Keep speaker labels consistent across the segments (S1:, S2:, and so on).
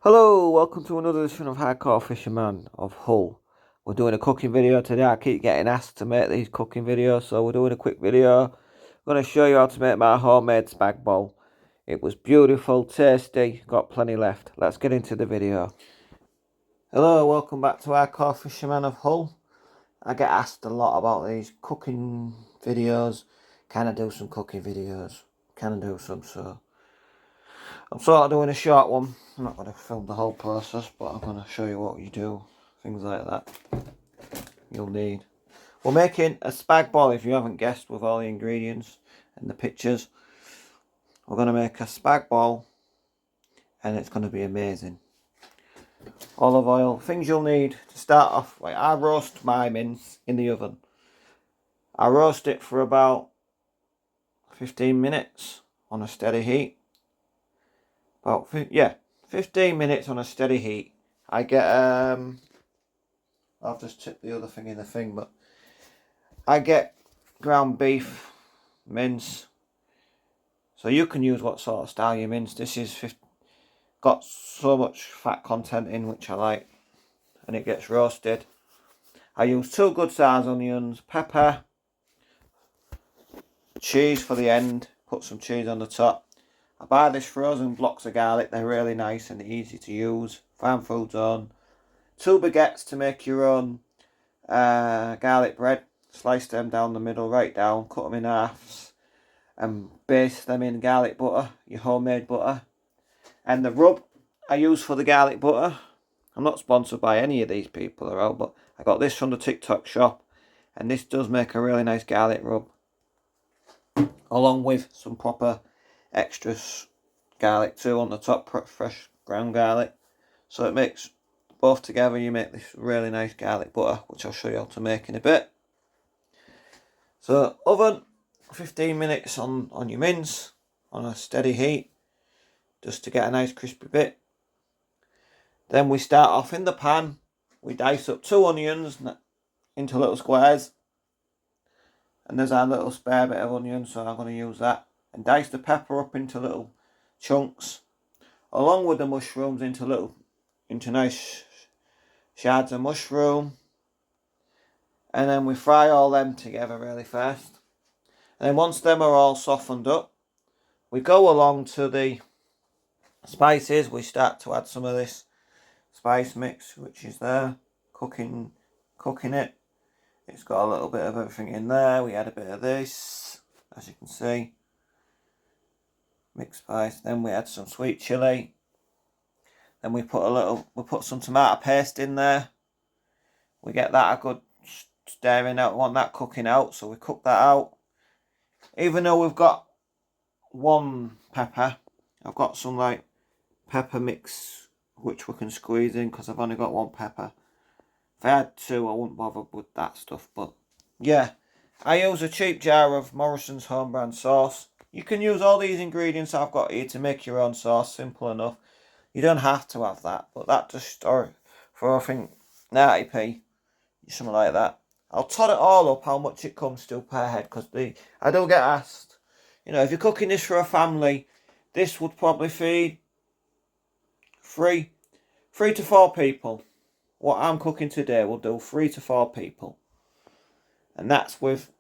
S1: Hello, welcome to another edition of Hardcore Fisherman of Hull. We're doing a cooking video today. I keep getting asked to make these cooking videos, so we're doing a quick video. I'm going to show you how to make my homemade spag bowl. It was beautiful, tasty, got plenty left. Let's get into the video. Hello, welcome back to Hardcore Fisherman of Hull. I get asked a lot about these cooking videos. Can I do some cooking videos? Can I do some? So I'm sort of doing a short one. I'm not going to film the whole process, but I'm going to show you what you do, things like that you'll need. We're making a spag ball, if you haven't guessed, with all the ingredients and the pictures. We're going to make a spag ball, and it's going to be amazing. Olive oil, things you'll need to start off. Like, I roast my mince in the oven. I roast it for about 15 minutes on a steady heat. 15 minutes on a steady heat. I get I've just tipped the other thing in the thing, but I get ground beef mince. So you can use what sort of style you mince. This is got so much fat content in, which I like, and it gets roasted. I use 2 good sized onions, pepper, cheese for the end. Put some cheese on the top. I buy this frozen blocks of garlic. They're really nice and easy to use. Farm Food Zone. 2 baguettes to make your own garlic bread. Slice them down the middle, right down, cut them in halves, and baste them in garlic butter, your homemade butter. And the rub I use for the garlic butter, I'm not sponsored by any of these people or all, but I got this from the TikTok shop, and this does make a really nice garlic rub, along with some proper extras garlic too on the top, fresh ground garlic. So it makes both together, you make this really nice garlic butter, which I'll show you how to make in a bit. So oven, 15 minutes on your mince on a steady heat, just to get a nice crispy bit. Then we start off in the pan. We dice up 2 onions into little squares, and there's our little spare bit of onion, so I'm going to use that. And dice the pepper up into little chunks, along with the mushrooms into nice shards of mushroom. And then we fry all them together really fast. And then once them are all softened up, we go along to the spices. We start to add some of this spice mix, which is there, cooking it. It's got a little bit of everything in there. We add a bit of this, as you can see, mixed spice. Then we add some sweet chili. Then we put some tomato paste in there. We get that a good stirring out. We want that cooking out, so we cook that out. Even though we've got 1 pepper, I've got some like pepper mix which we can squeeze in, because I've only got 1 pepper. If I had 2, I wouldn't bother with that stuff. But yeah, I use a cheap jar of Morrison's home brand sauce. You can use all these ingredients I've got here to make your own sauce. Simple enough. You don't have to have that, but that just for I think 90p, something like that. I'll tot it all up how much it comes to per head, because I do get asked, if you're cooking this for a family, this would probably feed 3 to 4 people. What I'm cooking today will do 3 to 4 people, and that's with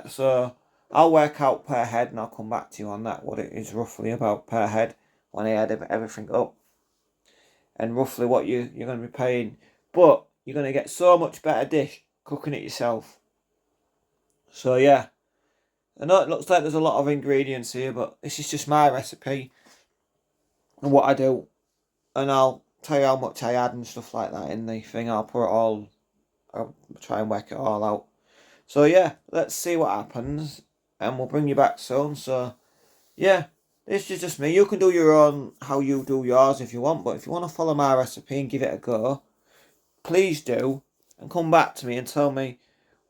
S1: so I'll work out per head, and I'll come back to you on that, what it is roughly about per head when I add everything up, and roughly what you're going to be paying. But you're going to get so much better dish cooking it yourself. So yeah, I know it looks like there's a lot of ingredients here, but this is just my recipe and what I do, and I'll tell you how much I add and stuff like that in the thing. I'll try and work it all out. So yeah, let's see what happens, and we'll bring you back soon. So yeah, this is just me. You can do your own, how you do yours if you want, but if you want to follow my recipe and give it a go, please do, and come back to me and tell me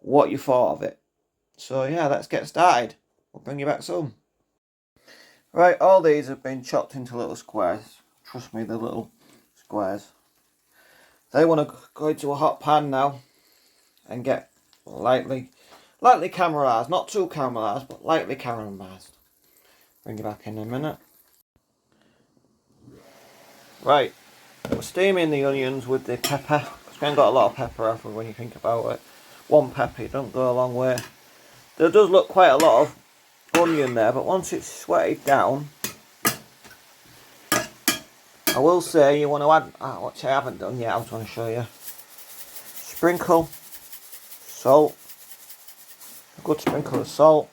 S1: what you thought of it. So yeah, let's get started. We'll bring you back soon. Right, all these have been chopped into little squares. Trust me, they're little squares. They want to go into a hot pan now and get lightly caramelised. Not too caramelised, but lightly caramelised. Bring you back in a minute. Right, we're steaming the onions with the pepper. Because we haven't got a lot of pepper, have we, when you think about it. One pepper, it don't go a long way. There does look quite a lot of onion there, but once it's sweated down, I will say you want to add, which I haven't done yet, I was going to show you. Sprinkle salt, a good sprinkle of salt.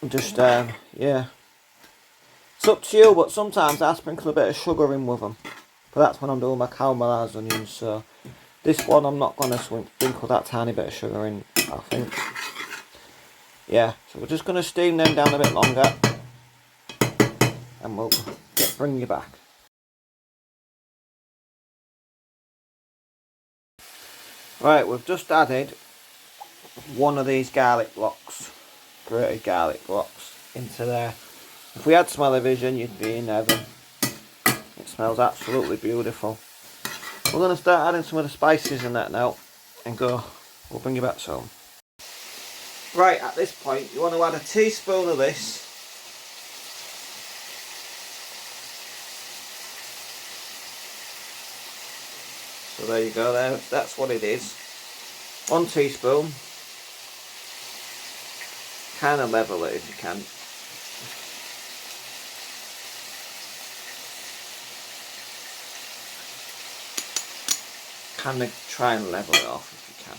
S1: Just, yeah. It's up to you, but sometimes I sprinkle a bit of sugar in with them. But that's when I'm doing my caramelised onions, so this one I'm not going to sprinkle that tiny bit of sugar in, I think. Yeah, so we're just going to steam them down a bit longer. And we'll bring you back. Right, we've just added one of these garlic blocks, grated garlic blocks, into there. If we had smell-o-vision, you'd be in heaven. It smells absolutely beautiful. We're going to start adding some of the spices in that now and we'll bring you back soon. Right, at this point you want to add a teaspoon of this. So there you go, there, that's what it is. 1 teaspoon. Kind of level it if you can. Kind of try and level it off if you can.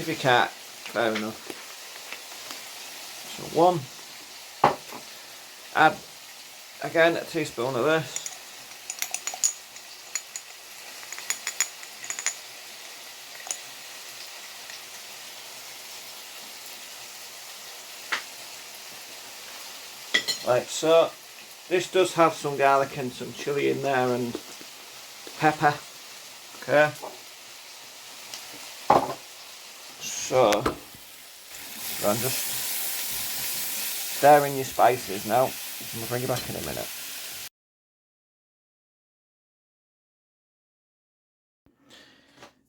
S1: If you can't, fair enough. So 1. Add again a teaspoon of this. Like so. This does have some garlic and some chilli in there and pepper. Okay. So I'm just stirring your spices now. I'll bring you back in a minute.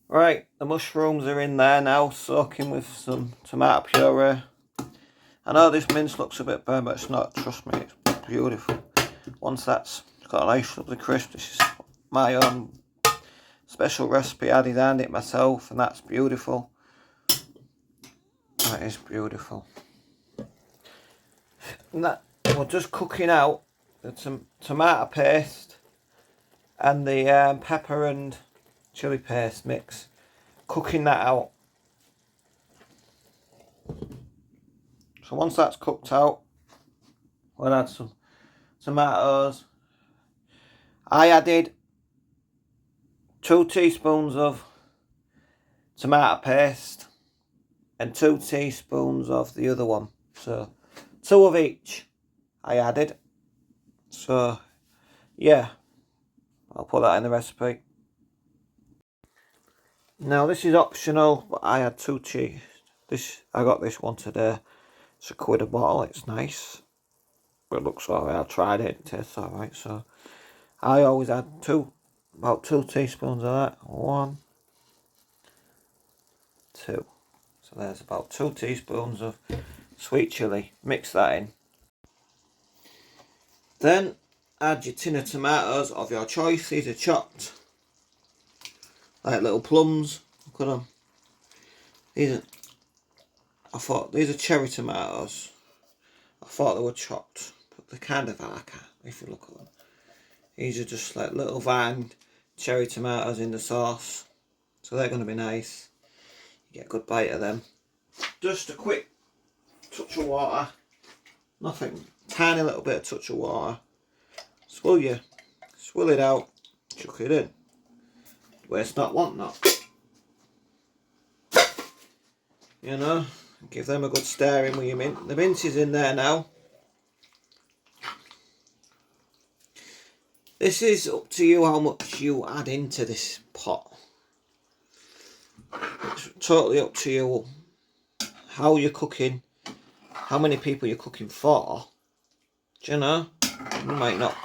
S1: Right, the mushrooms are in there now, soaking with some tomato puree. I know this mince looks a bit burnt, but it's not, trust me, it's beautiful. Once that's got a nice lovely crisp, this is my own special recipe. I designed it myself and that's beautiful. That is beautiful. And that, we're just cooking out the tomato paste and the pepper and chilli paste mix. Cooking that out. So once that's cooked out, we'll add some tomatoes. I added 2 teaspoons of tomato paste and 2 teaspoons of the other one. So 2 of each I added. So yeah, I'll put that in the recipe. Now this is optional, but I had 2 cheese. I got this one today. It's £1 a bottle, it's nice. But it looks alright, I tried it, it tastes alright. So I always add about 2 teaspoons of that. 1, 2. So there's about 2 teaspoons of sweet chilli. Mix that in. Then add your tin of tomatoes of your choice. These are chopped like little plums. Look at them. These are cherry tomatoes. I thought they were chopped, but they're kind of like if you look at them. These are just like little vined cherry tomatoes in the sauce. So they're going to be nice. You get a good bite of them. Just a quick touch of water. Nothing. Tiny little bit of touch of water. Swill it out. Chuck it in. Waste not, want not. You know, give them a good stirring with your mint. The mint is in there now. This is up to you how much you add into this pot. It's totally up to you how you're cooking, how many people you're cooking for. Do you know? You might not.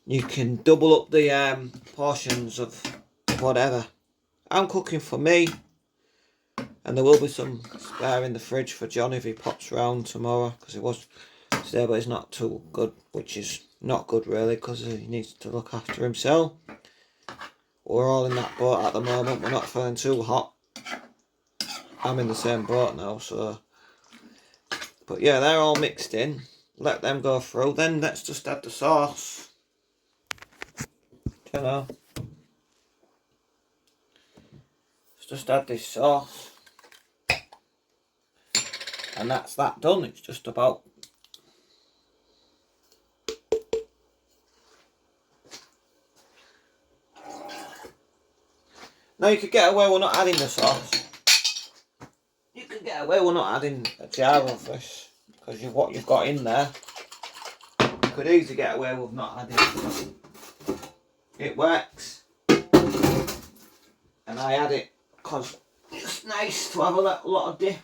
S1: You can double up the portions of whatever. I'm cooking for me. And there will be some spare in the fridge for John if he pops round tomorrow, because he was So, but he's not too good, which is not good really, because he needs to look after himself. We're all in that boat at the moment. We're not feeling too hot. I'm in the same boat now, so. But yeah, they're all mixed in. Let them go through. Then let's just add the sauce. You know. Let's just add this sauce. And that's that done. It's just about. Now you could get away with not adding the sauce. You could get away with not adding a jar of this, because what you've got in there. You could easily get away with not adding it. It works. And I add it because it's nice to have a lot of dip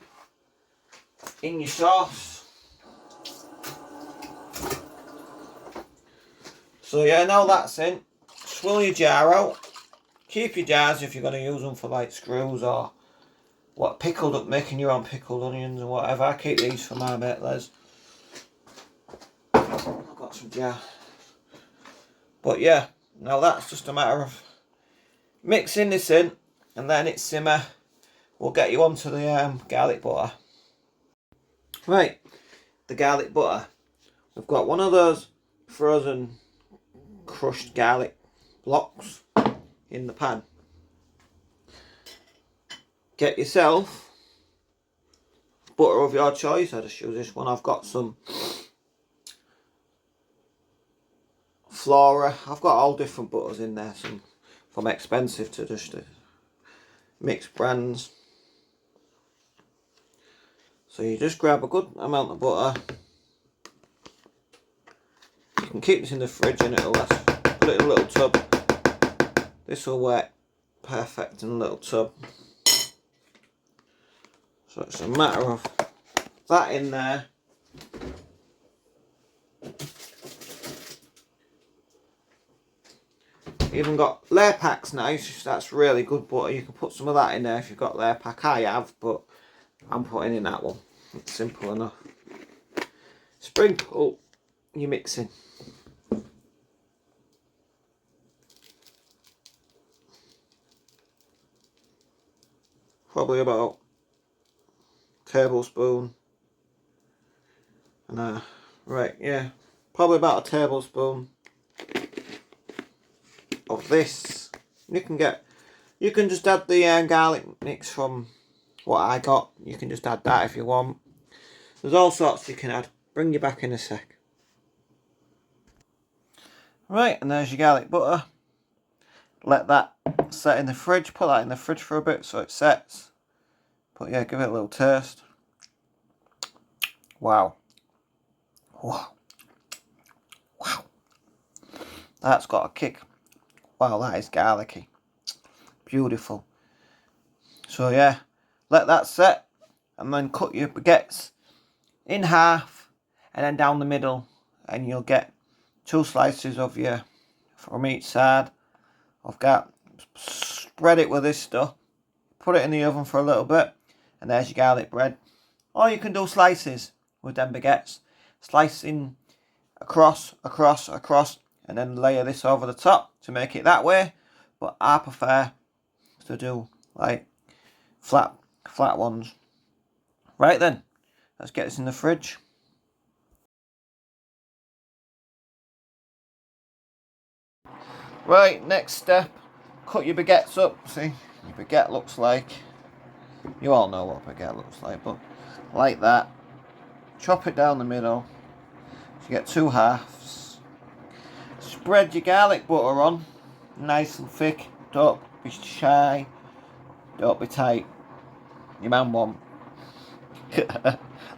S1: in your sauce. So yeah, now that's in. Swill your jar out. Keep your jars if you're going to use them for like screws or what pickled up, making your own pickled onions and whatever. I keep these for my mate Les. I've got some jar. But yeah, now that's just a matter of mixing this in and letting it simmer. We'll get you onto the garlic butter. Right, the garlic butter. We've got one of those frozen crushed garlic blocks in the pan. Get yourself butter of your choice. I just use this one. I've got some Flora. I've got all different butters in there, some from expensive to just mixed brands. So you just grab a good amount of butter. You can keep this in the fridge and it'll last. Put it in a little tub. This will work perfect in a little tub. So it's a matter of that in there. Even got layer packs nice. That's really good butter. You can put some of that in there if you've got layer pack. I have, but I'm putting in that one. It's simple enough. Sprinkle your mixing. Probably about a tablespoon. And right, yeah, probably about a tablespoon of this. You can just add the garlic mix from what I got. You can just add that if you want. There's all sorts you can add. Bring you back in a sec. Right, and there's your garlic butter. Let that set in the fridge. Put that in the fridge for a bit so it sets. But yeah, give it a little taste. Wow. Wow. Wow. That's got a kick. Wow, that is garlicky. Beautiful. So yeah, let that set and then cut your baguettes in half and then down the middle, and you'll get 2 slices of your from each side. I've got spread it with this stuff, put it in the oven for a little bit, and there's your garlic bread. Or you can do slices with them baguettes, slicing across, and then layer this over the top to make it that way. But I prefer to do like flat ones. Right then, let's get this in the fridge. Right, next step, cut your baguettes up. See, your baguette looks like, you all know what a baguette looks like, but like that. Chop it down the middle, so you get 2 halves. Spread your garlic butter on, nice and thick. Don't be shy, don't be tight. Your man won't.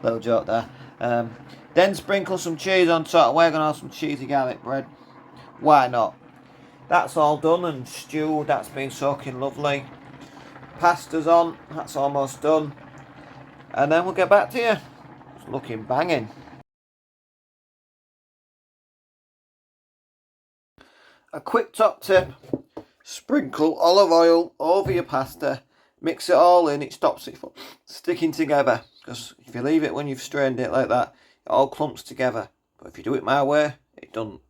S1: Little joke there. Then sprinkle some cheese on top. We're going to have some cheesy garlic bread. Why not? That's all done and stewed. That's been soaking lovely. Pasta's on. That's almost done. And then we'll get back to you. It's looking banging. A quick top tip. Sprinkle olive oil over your pasta. Mix it all in. It stops it from sticking together. Because if you leave it when you've strained it like that, all clumps together. But if you do it my way, it doesn't.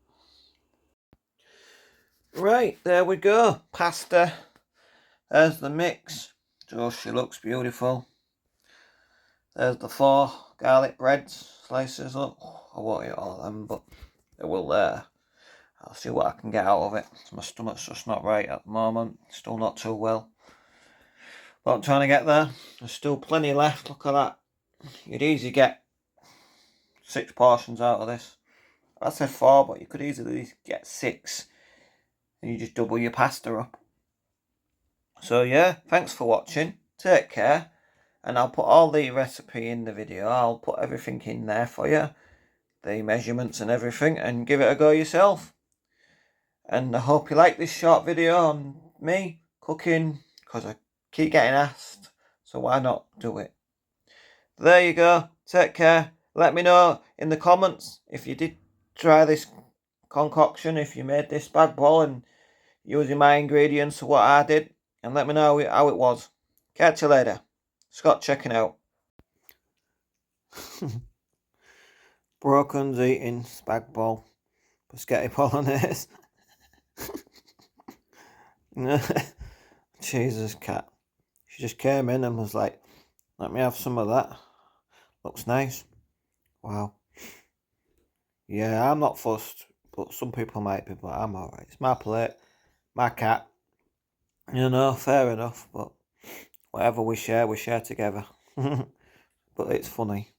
S1: Right, there we go. Pasta. There's the mix. So she looks beautiful. There's the 4 garlic breads slices. Look, I won't eat all of them, but they will there. I'll see what I can get out of it. My stomach's just not right at the moment. Still not too well. But I'm trying to get there. There's still plenty left. Look at that. You'd easily get 6 portions out of this. I said 4, but you could easily get 6. And you just double your pasta up. So yeah, thanks for watching. Take care. And I'll put all the recipe in the video. I'll put everything in there for you. The measurements and everything. And give it a go yourself. And I hope you like this short video on me cooking. Because I keep getting asked. So why not do it? There you go. Take care. Let me know in the comments if you did try this concoction. If you made this spagball and using my ingredients or what I did. And let me know how it was. Catch you later. Scott checking out. Broken's eating spagball. Spaghetti bolognese. Jesus, cat. She just came in and was like, let me have some of that. Looks nice. Wow. Yeah, I'm not fussed. But some people might be, but I'm alright. It's my plate. My cat. You know, fair enough. But whatever we share together. But it's funny.